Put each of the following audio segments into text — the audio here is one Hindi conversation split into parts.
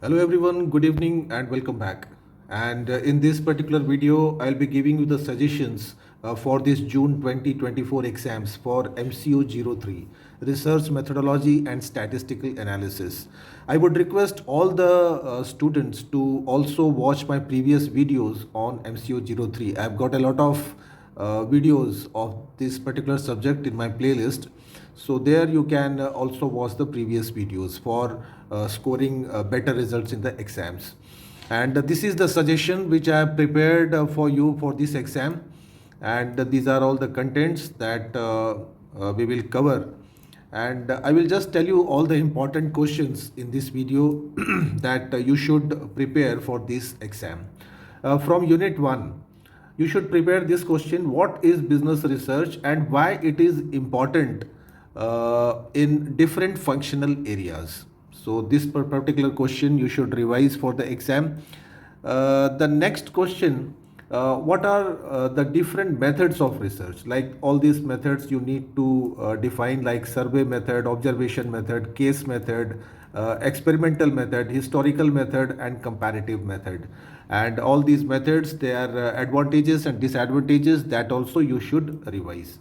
Hello everyone, good evening and welcome back. And in this particular video, I'll be giving you the suggestions for this June 2024 exams for MCO 03, Research Methodology and Statistical Analysis. I would request all the students to also watch my previous videos on MCO 03. I've got a lot of videos of this particular subject in my playlist, so there you can also watch the previous videos for scoring better results in the exams. And this is the suggestion which I have prepared for you for this exam, and these are all the contents that we will cover. And I will just tell you all the important questions in this video that you should prepare for this exam. From unit 1, you should prepare this question: what is business research and why it is important in different functional areas? So this particular question you should revise for the exam. The next question: what are the different methods of research? Like all these methods you need to define, like survey method, observation method, case method, experimental method, historical method, and comparative method. And all these methods, their advantages and disadvantages, that also you should revise.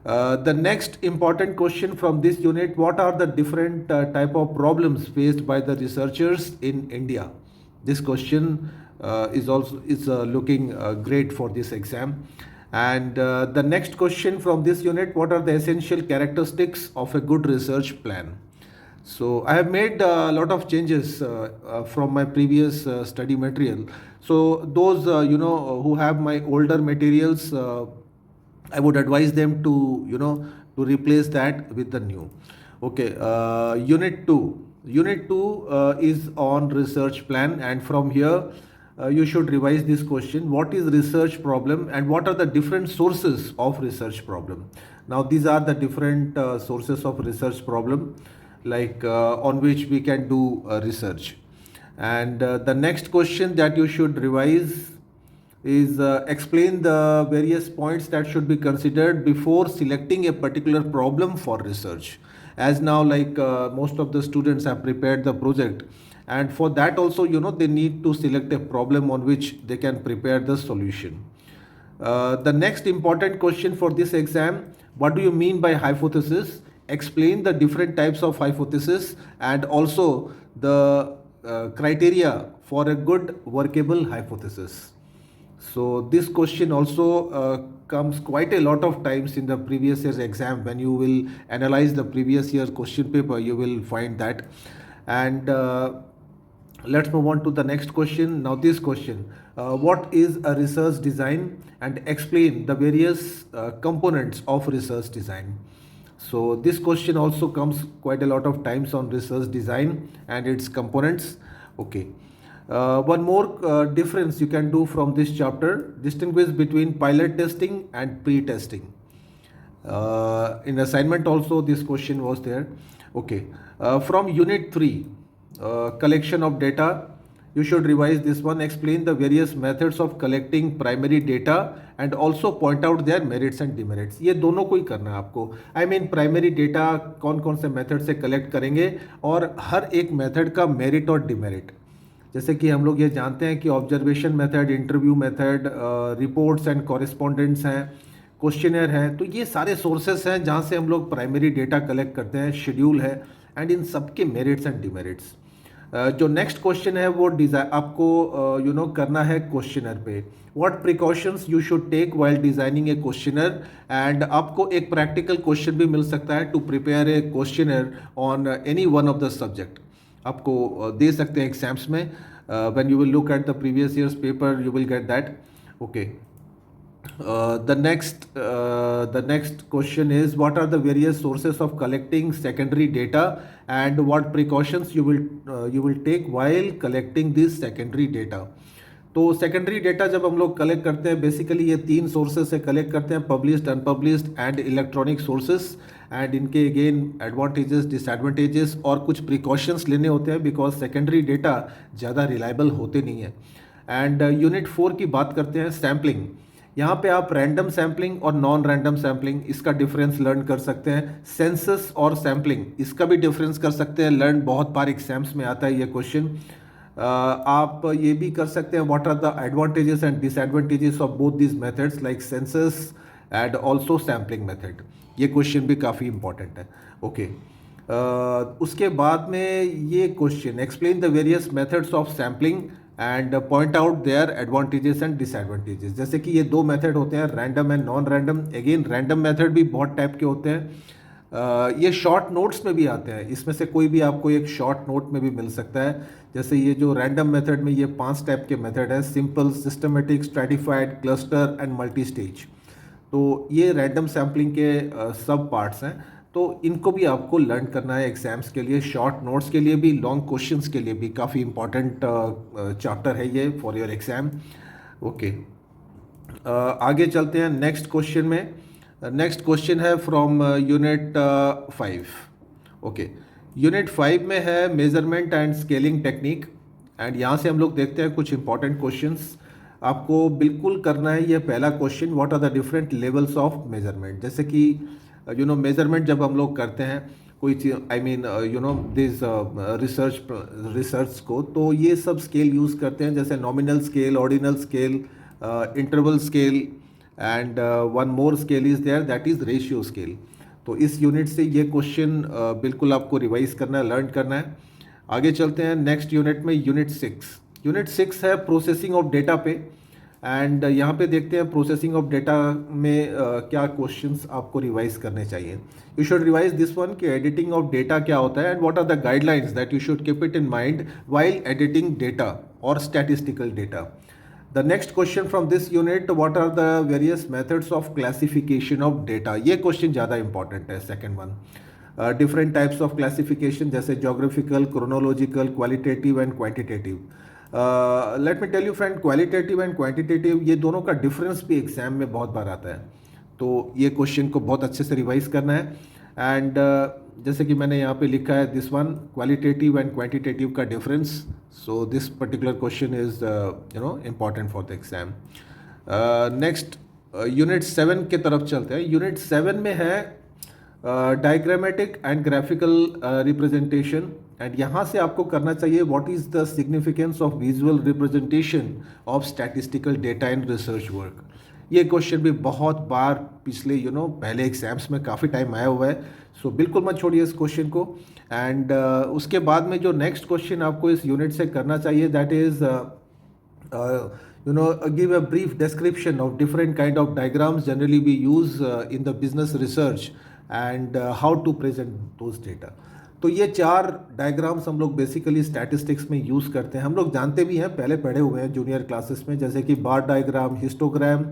The next important question from this unit: what are the different type of problems faced by the researchers in India? This question is looking great for this exam. And the next question from this unit: what are the essential characteristics of a good research plan? So I have made a lot of changes from my previous study material. So those who have my older materials, I would advise them to to replace that with the new. Okay, unit 2. Unit 2 is on research plan, and from here you should revise this question: what is research problem and what are the different sources of research problem? Now these are the different sources of research problem, like on which we can do research. And the next question that you should revise is explain the various points that should be considered before selecting a particular problem for research. As now, like most of the students have prepared the project, and for that also they need to select a problem on which they can prepare the solution. The next important question for this exam: what do you mean by hypothesis? Explain the different types of hypothesis and also the criteria for a good workable hypothesis. So this question also comes quite a lot of times in the previous year's exam. When you will analyze the previous year's question paper, you will find that. And let's move on to the next question. Now this question: what is a research design, and explain the various components of research design. So this question also comes quite a lot of times on research design and its components. Okay. One more difference you can do from this chapter: distinguish between pilot testing and pre-testing. In assignment also this question was there. Okay. From unit 3, collection of data, you should revise this one: explain the various methods of collecting primary data and also point out their merits and demerits. ये दोनों को ही करना है आपको. I mean प्राइमरी डेटा कौन कौन से मेथड से कलेक्ट करेंगे और हर एक मेथड का मेरिट और डिमेरिट. जैसे कि हम लोग ये जानते हैं कि observation method, interview method, reports and correspondents हैं, क्वेश्चनर हैं, तो ये सारे सोर्सेस हैं जहाँ से हम लोग प्राइमरी डेटा कलेक्ट करते हैं. शेड्यूल है, एंड इन सब के मेरिट्स एंड डिमेरिट्स. जो नेक्स्ट क्वेश्चन है वो डिज़ाइन आपको करना है क्वेश्चनर पे. What precautions you should take while designing a questionnaire. And आपको एक प्रैक्टिकल क्वेश्चन भी मिल सकता है to prepare a questionnaire on any one of the subject. आपको दे सकते हैं एग्जाम्स में. When you will look at the previous years paper you will get that. Okay. The next question is: what are the various sources of collecting secondary data and what precautions you will take while collecting this secondary data. तो सेकेंडरी डेटा जब हम लोग कलेक्ट करते हैं, बेसिकली ये 3 सोर्सेज से कलेक्ट करते हैं: published, unpublished and electronic sources. And इनके अगेन एडवांटेजेस, डिसएडवांटेजेस और कुछ प्रिकॉशंस लेने होते हैं, बिकॉज सेकेंडरी डेटा ज़्यादा रिलायबल होते नहीं है. एंड यूनिट 4 की बात करते हैं: सैम्पलिंग. यहाँ पे आप रैंडम सैम्पलिंग और नॉन रैंडम सैम्पलिंग इसका डिफरेंस लर्न कर सकते हैं. सेंसस और सैम्पलिंग इसका भी डिफरेंस कर सकते हैं लर्न. बहुत बार एग्जाम्स में आता है ये क्वेश्चन. आप ये भी कर सकते हैं, what are the advantages and disadvantages of both this methods like census and also sampling method. ये क्वेश्चन भी काफ़ी इंपॉर्टेंट है। ओके उसके बाद में ये question, explain the various methods of sampling and point out their advantages and disadvantages. जैसे कि ये दो मेथड होते हैं, random and non random. Again random method भी बहुत टाइप के होते हैं। ये शॉर्ट नोट्स में भी आते हैं, इसमें से कोई भी आपको एक शॉर्ट नोट में भी मिल सकता है। जैसे ये जो रैंडम मेथड में ये 5 टाइप के मेथड है, simple, systematic, stratified, cluster and multi stage. तो ये रैंडम सैम्पलिंग के सब पार्ट्स हैं। तो इनको भी आपको लर्न करना है एग्जाम्स के लिए, शॉर्ट नोट्स के लिए भी, लॉन्ग क्वेश्चंस के लिए भी। काफ़ी इंपॉर्टेंट चैप्टर है ये फॉर योर एग्जाम। ओके आगे चलते हैं नेक्स्ट क्वेश्चन में। नेक्स्ट क्वेश्चन है फ्रॉम यूनिट 5। ओके यूनिट 5 में है measurement and scaling technique. And यहाँ से हम लोग देखते हैं कुछ इंपॉर्टेंट क्वेश्चंस आपको बिल्कुल करना है। ये पहला question, what are the different levels of measurement. जैसे कि मेजरमेंट जब हम लोग करते हैं कोई चीज़, आई मीन दिस रिसर्च को, तो ये सब स्केल यूज़ करते हैं, जैसे nominal scale, ordinal scale, interval scale and one more scale is there, that is ratio scale. तो इस यूनिट से ये क्वेश्चन बिल्कुल आपको रिवाइज करना है, लर्न करना है। आगे चलते हैं नेक्स्ट यूनिट में, यूनिट 6। यूनिट 6 है प्रोसेसिंग ऑफ डेटा पे। एंड यहाँ पे देखते हैं प्रोसेसिंग ऑफ डेटा में क्या क्वेश्चंस आपको रिवाइज करने चाहिए। You should revise this one कि एडिटिंग ऑफ डेटा क्या होता है and what are the guidelines that you should keep it in mind while editing data or statistical data. The next question from this unit, what are the various methods of classification of data? ये क्वेश्चन ज़्यादा इंपॉर्टेंट है, second one. Different types of classification, जैसे geographical, chronological, qualitative and quantitative. Let me tell you friend, qualitative and quantitative ये दोनों का डिफरेंस भी एग्जाम में बहुत बार आता है। तो ये क्वेश्चन को बहुत अच्छे से रिवाइज करना है। एंड जैसे कि मैंने यहाँ पे लिखा है this one, qualitative and quantitative का difference. So this particular question is important for the exam. Next unit 7 की तरफ चलते हैं। यूनिट 7 में है diagrammatic and graphical representation. And यहाँ से आपको करना चाहिए what is the significance of visual representation of statistical data in research work. ये क्वेश्चन भी बहुत बार पिछले पहले एग्जाम्स में काफ़ी टाइम आया हुआ है। सो बिल्कुल मत छोड़िए इस क्वेश्चन को। एंड उसके बाद में जो नेक्स्ट क्वेश्चन आपको इस यूनिट से करना चाहिए, that is give a brief description of different kind of diagrams generally we use in the business research and how to present those data. तो ये 4 डायग्राम्स हम लोग बेसिकली स्टैटिस्टिक्स में यूज़ करते हैं। हम लोग जानते भी हैं, पहले पढ़े हुए हैं जूनियर क्लासेस में, जैसे कि बार डायग्राम, हिस्टोग्राम,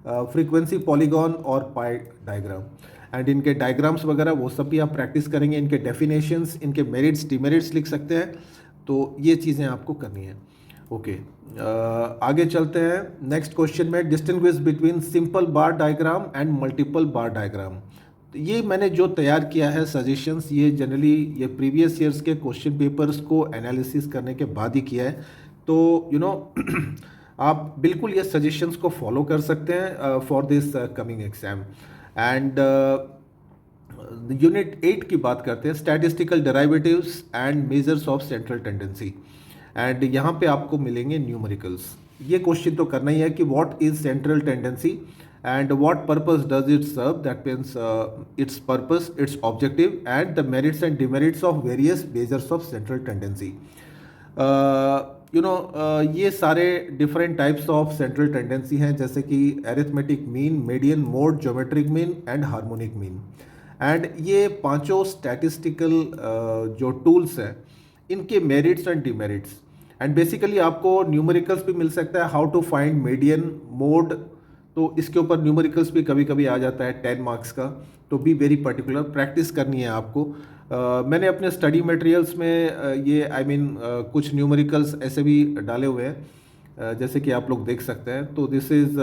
फ्रीक्वेंसी पॉलीगॉन और पाई डायग्राम। एंड इनके डायग्राम्स वगैरह वो सब भी आप प्रैक्टिस करेंगे, इनके डेफिनेशंस, इनके मेरिट्स, डिमेरिट्स लिख सकते हैं। तो ये चीज़ें आपको करनी है। ओके आगे चलते हैं नेक्स्ट क्वेश्चन में, distinguish between simple bar diagram and multiple bar diagram. तो ये मैंने जो तैयार किया है सजेशंस, ये जनरली ये प्रीवियस ईयर्स के क्वेश्चन पेपर्स को एनालिसिस करने के बाद ही किया है। तो आप बिल्कुल ये सजेशंस को फॉलो कर सकते हैं for this coming exam. And unit 8 की बात करते हैं, statistical derivatives and measures of central tendency. And यहाँ पे आपको मिलेंगे न्यूमेरिकल्स। ये क्वेश्चन तो करना ही है कि what is central tendency and what purpose does it serve, that means its purpose, its objective and the merits and demerits of various measures of central tendency. ये सारे different types of central tendency हैं, जैसे कि arithmetic mean, median, mode, geometric mean and harmonic mean. And ये पांचों स्टैटिस्टिकल जो टूल्स हैं, इनके merits and demerits. And basically आपको न्यूमेरिकल्स भी मिल सकता है, how to find median, mode. तो इसके ऊपर न्यूमेरिकल्स भी कभी कभी आ जाता है 10 मार्क्स का। तो बी वेरी पर्टिकुलर, प्रैक्टिस करनी है आपको। मैंने अपने स्टडी मटेरियल्स में ये कुछ न्यूमेरिकल्स ऐसे भी डाले हुए हैं, जैसे कि आप लोग देख सकते हैं। तो this is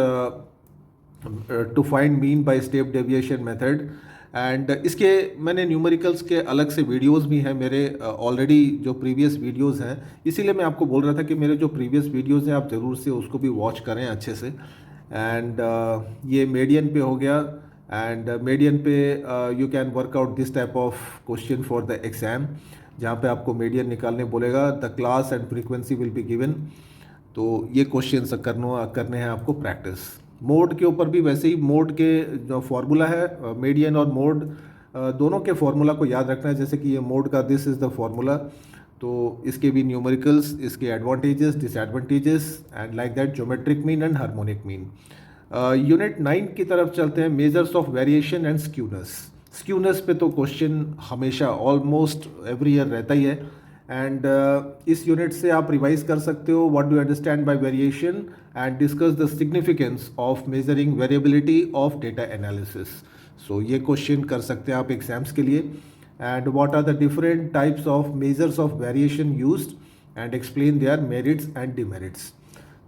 to find mean by step deviation method. And इसके मैंने न्यूमेरिकल्स के अलग से वीडियोस भी हैं मेरे ऑलरेडी, जो प्रीवियस वीडियोस हैं। इसीलिए मैं आपको बोल रहा था कि मेरे जो प्रीवियस वीडियोस हैं आप ज़रूर से उसको भी वॉच करें अच्छे से। एंड ये मीडियन पे हो गया। एंड मीडियन पे you can work out this type of question for the exam. जहाँ पे आपको मीडियन निकालने बोलेगा, the class and frequency will be given. तो ये क्वेश्चन करने हैं आपको प्रैक्टिस। मोड के ऊपर भी वैसे ही, मोड के जो फार्मूला है, मीडियन और मोड दोनों के फार्मूला को याद रखना है। जैसे कि ये मोड का दिस इज़ द फार्मूला, तो इसके भी न्यूमेरिकल्स, इसके advantages, disadvantages and like that, geometric mean and harmonic mean. Unit 9 की तरफ चलते हैं, measures of variation and skewness. Skewness पे तो क्वेश्चन हमेशा ऑलमोस्ट एवरी ईयर रहता ही है, एंड इस यूनिट से आप रिवाइज कर सकते हो what do understand by variation and discuss the significance of measuring variability of data analysis. So ये क्वेश्चन कर सकते हैं आप एग्जाम्स के लिए। And what are the different types of measures of variation used and explain their merits and demerits.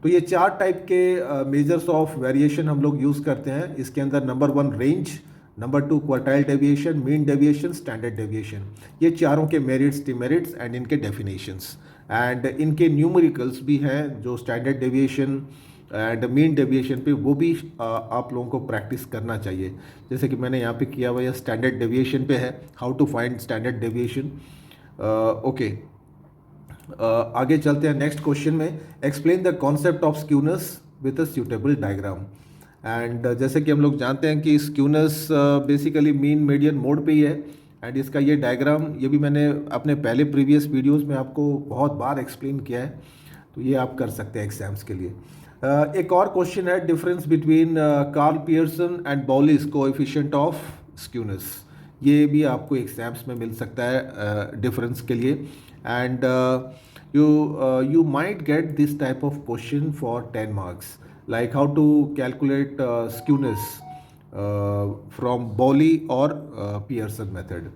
तो ये 4 टाइप के मेजर्स ऑफ वेरिएशन हम लोग यूज़ करते हैं। इसके अंदर number 1 range, number 2 quartile deviation, mean deviation, standard deviation. ये चारों के मेरिट्स, डिमेरिट्स एंड इनके डेफिनेशंस, एंड इनके न्यूमेरिकल्स भी हैं जो standard deviation and mean deviation पे, वो भी आप लोगों को प्रैक्टिस करना चाहिए। जैसे कि मैंने यहाँ पे किया हुआ, यह स्टैंडर्ड डेविएशन पे है, how to find standard deviation. Okay, आगे चलते हैं नेक्स्ट क्वेश्चन में। Explain the concept of skewness with a suitable diagram. And जैसे कि हम लोग जानते हैं कि skewness basically mean median mode पे ही है, एंड इसका ये डायग्राम, ये भी मैंने अपने पहले प्रीवियस वीडियोस में आपको बहुत बार एक्सप्लेन किया है, तो ये आप कर सकते हैं एग्जाम्स के लिए। एक और क्वेश्चन है, difference between Karl Pearson and Bowley's coefficient of skewness. ये भी आपको एग्जाम्स में मिल सकता है डिफरेंस के लिए, and you might get this type of question for 10 marks, like how to calculate skewness from Bowley or Pearson method।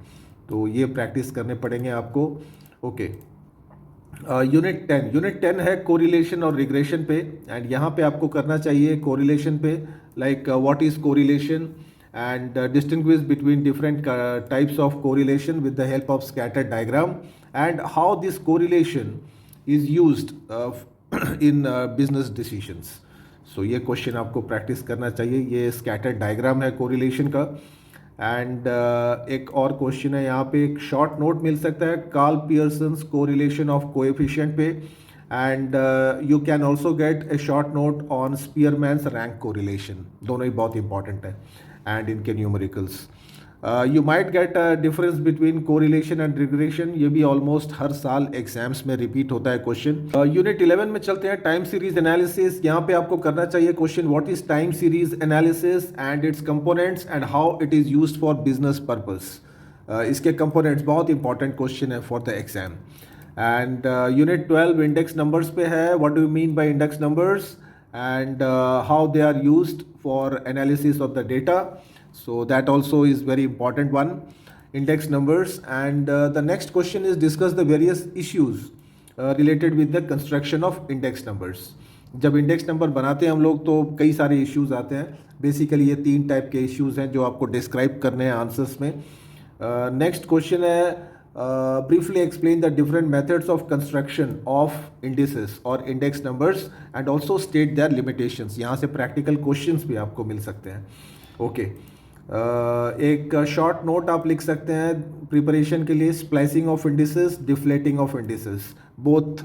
तो ये प्रैक्टिस करने पड़ेंगे आपको। ओके, यूनिट 10 है कोरिलेशन और रिग्रेशन पे, एंड यहाँ पे आपको करना चाहिए कोरिलेशन पे, like what is correlation and distinguish between different types of correlation with the help of scattered diagram, and how this correlation is used in business decisions। so ये क्वेश्चन आपको प्रैक्टिस करना चाहिए। ये स्कैटर्ड डायग्राम है कोरिलेशन का। एंड एक और क्वेश्चन है यहाँ पे, एक शॉर्ट नोट मिल सकता है Karl Pearson's correlation of coefficient पे, and you can also get a short note on Spearman's rank correlation. दोनों ही बहुत इंपॉर्टेंट है, एंड इनके numericals. You might get a difference between correlation and regression. ये भी ऑलमोस्ट हर साल एग्जाम्स में रिपीट होता है क्वेश्चन। यूनिट 11 में चलते हैं, टाइम सीरीज एनालिसिस। यहाँ पे आपको करना चाहिए question, what is time series analysis and it's components and how it is used for business purpose. इसके कंपोनेंट्स बहुत इंपॉर्टेंट क्वेश्चन है for the exam. And unit 12 index numbers पे है, what do you mean by index numbers and how they are used for analysis of the data. So that also is very important one, index numbers. And the next question is, discuss the various issues related with the construction of index numbers। जब इंडेक्स नंबर बनाते हैं हम लोग तो कई सारे इश्यूज आते हैं। बेसिकली ये 3 टाइप के इश्यूज हैं जो आपको डिस्क्राइब करने हैं आंसर्स में। नेक्स्ट क्वेश्चन है, briefly explain the different methods of construction of indices or index numbers and also state their limitations। यहाँ से practical questions भी आपको मिल सकते हैं। ओके, एक शॉर्ट नोट आप लिख सकते हैं प्रिपरेशन के लिए, splicing of indices, deflating of indices, both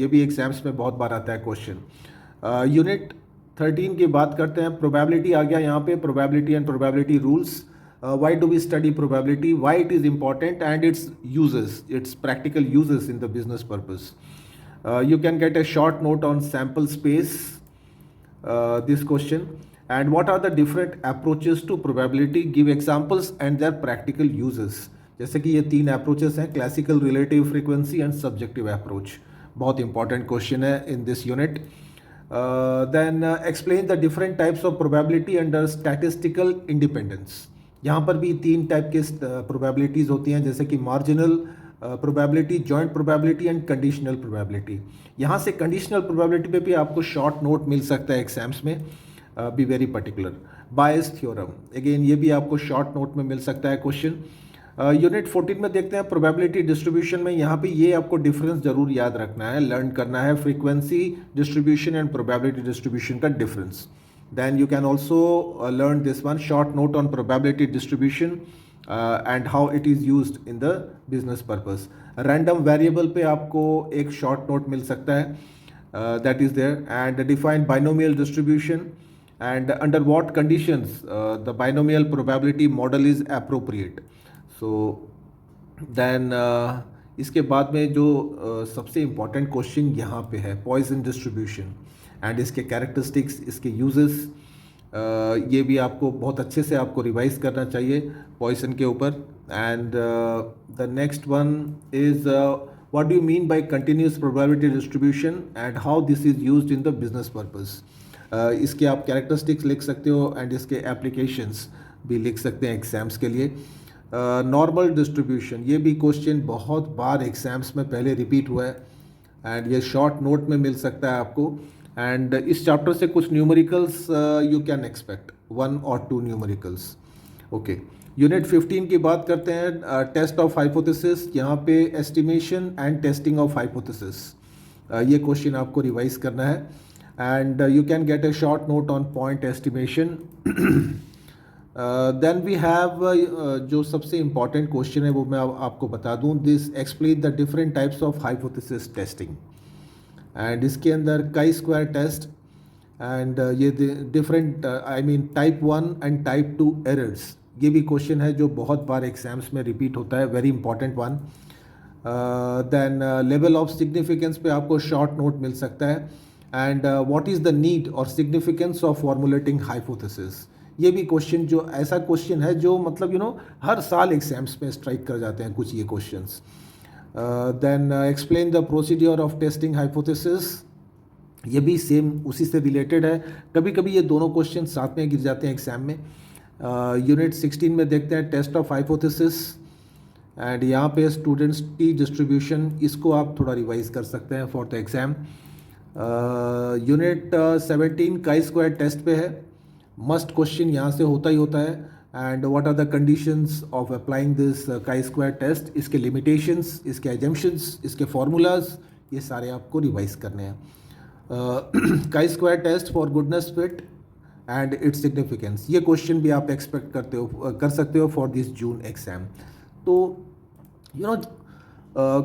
ये भी एग्जाम्स में बहुत बार आता है क्वेश्चन। यूनिट 13 की बात करते हैं, प्रोबेबिलिटी आ गया यहाँ पे, probability and probability rules. Why do we study probability, why it is important, and its uses, its practical uses in the business purpose। You can get a short note on sample space, this question, and what are the different approaches to probability, give examples and their practical uses। जैसे कि ये 3 approaches हैं, classical, relative frequency and subjective approach। बहुत important question है in this unit। Then explain the different types of probability under statistical independence। यहाँ पर भी 3 टाइप के प्रोबेबिलिटीज़ होती हैं, जैसे कि marginal probability, joint probability and conditional probability. यहाँ से कंडीशनल प्रोबेबिलिटी पे भी आपको शॉर्ट नोट मिल सकता है एग्जाम्स में, be very particular. Bias theorem, again ये भी आपको शॉर्ट नोट में मिल सकता है क्वेश्चन। यूनिट 14 में देखते हैं प्रोबेबिलिटी डिस्ट्रीब्यूशन में। यहाँ पे ये आपको डिफरेंस जरूर याद रखना है, लर्न करना है, frequency distribution and probability distribution का difference. Then you can also learn this one, short note on probability distribution, and how it is used in the business purpose. Random variable पे आपको एक शॉर्ट नोट मिल सकता है, that is there. And define binomial distribution and under what conditions the binomial probability model is appropriate. So then इसके बाद में जो सबसे इम्पॉर्टेंट क्वेश्चन यहाँ पे है पॉइजन डिस्ट्रीब्यूशन एंड इसके कैरेक्टरिस्टिक्स, इसके यूजेस, ये भी आपको बहुत अच्छे से आपको रिवाइज करना चाहिए पॉइजन के ऊपर. And the next one is what do you mean by continuous probability distribution and how this is used in the business purpose. इसके आप कैरेक्टरिस्टिक्स लिख सकते हो एंड इसके एप्लीकेशंस भी लिख सकते हैं एग्ज़ाम्स के लिए. नॉर्मल डिस्ट्रीब्यूशन, ये भी क्वेश्चन बहुत बार एग्ज़ाम्स में पहले रिपीट हुआ है एंड ये शॉर्ट नोट में मिल सकता है आपको. एंड इस चैप्टर से कुछ न्यूमेरिकल्स यू कैन एक्सपेक्ट, 1 और 2 न्यूमेरिकल्स. ओके, यूनिट 15 की बात करते हैं. टेस्ट ऑफ हाइपोथेसिस, यहाँ पे estimation and testing of hypothesis, ये क्वेश्चन आपको रिवाइज करना है. And you can get a short note on point estimation. Then we have जो सबसे important question है वो मैं आपको बता दूँ. This explain the different types of hypothesis testing. And इसके अंदर chi-square test and ये different I mean type 1 and type 2 errors, ये भी question है जो बहुत बार exams में repeat होता है, very important one. Then level of significance पे आपको short note मिल सकता है. And what is the need और सिग्निफिकेंस ऑफ फॉर्मुलेटिंग हाइपोथेसिस, ये भी क्वेश्चन जो ऐसा क्वेश्चन है जो मतलब हर साल एग्जाम्स में स्ट्राइक कर जाते हैं कुछ ये questions. Then explain the procedure of testing hypothesis, ये भी सेम उसी से रिलेटेड है. कभी कभी ये दोनों क्वेश्चन साथ में गिर जाते हैं एग्जाम में. यूनिट 16 में देखते हैं टेस्ट ऑफ हाइपोथेसिस एंड यहाँ पे स्टूडेंट्स की डिस्ट्रीब्यूशन, इसको आप थोड़ा रिवाइज कर सकते हैं फॉर द एग्ज़ाम. यूनिट 17 काई स्क्वायर टेस्ट पे है. मस्ट क्वेश्चन यहाँ से होता ही होता है. And what are the conditions of applying this chi square test, इसके लिमिटेशंस, इसके एजम्पशंस, इसके फार्मूलाज, ये सारे आपको रिवाइज करने हैं. Chi square test for goodness fit and its significance, ये क्वेश्चन भी आप एक्सपेक्ट कर सकते हो फॉर दिस जून एग्जाम. तो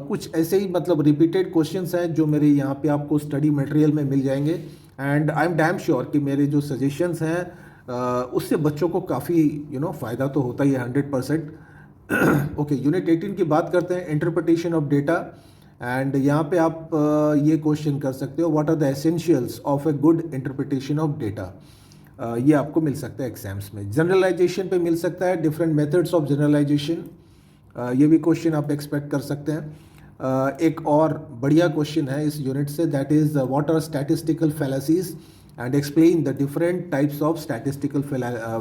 कुछ ऐसे ही मतलब रिपीटेड क्वेश्चंस हैं जो मेरे यहाँ पे आपको स्टडी मटेरियल में मिल जाएंगे. And I am damn sure कि मेरे जो सजेशंस हैं उससे बच्चों को काफ़ी फ़ायदा तो होता ही है 100%. ओके, यूनिट 18 की बात करते हैं, इंटरप्रिटेशन ऑफ डेटा. एंड यहाँ पे आप ये क्वेश्चन कर सकते हो, what are the essentials of a good interpretation of data, ये आपको मिल सकता है एग्जाम्स में. जनरलाइजेशन पे मिल सकता है, डिफरेंट मेथड्स ऑफ जनरलाइजेशन, ये भी क्वेश्चन आप एक्सपेक्ट कर सकते हैं. एक और बढ़िया क्वेश्चन है इस यूनिट से, that is what are statistical fallacies and explain the different types of statistical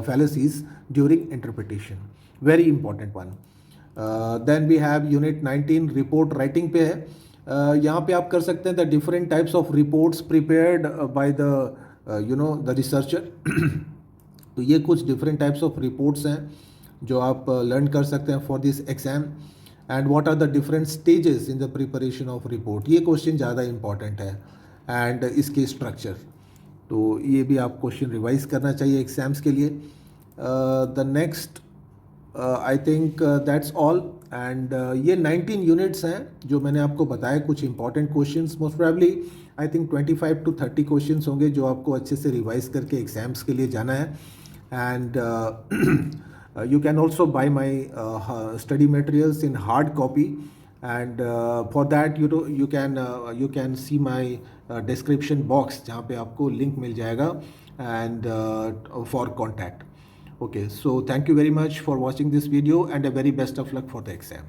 fallacies during interpretation, very important one. Then we have unit 19 report writing पे है. यहाँ पे आप कर सकते हैं the different types of reports prepared by the the researcher. तो ये कुछ डिफरेंट टाइप्स ऑफ रिपोर्ट्स हैं जो आप लर्न कर सकते हैं for this exam. And what are the different stages in the preparation of report, ये क्वेश्चन ज़्यादा इंपॉर्टेंट है. एंड इसके स्ट्रक्चर, तो ये भी आप क्वेश्चन रिवाइज करना चाहिए एग्ज़ाम्स के लिए. The next I think that's all. And ये 19 यूनिट्स हैं जो मैंने आपको बताया, कुछ important questions, most probably I think 25 to 30 questions होंगे जो आपको अच्छे से रिवाइज करके एग्ज़ाम्स के लिए जाना है. And you can also buy my study materials in hard copy, and for that you can see my description box जहाँ पे आपको link मिल जाएगा and for contact. Okay, so thank you very much for watching this video and a very best of luck for the exam.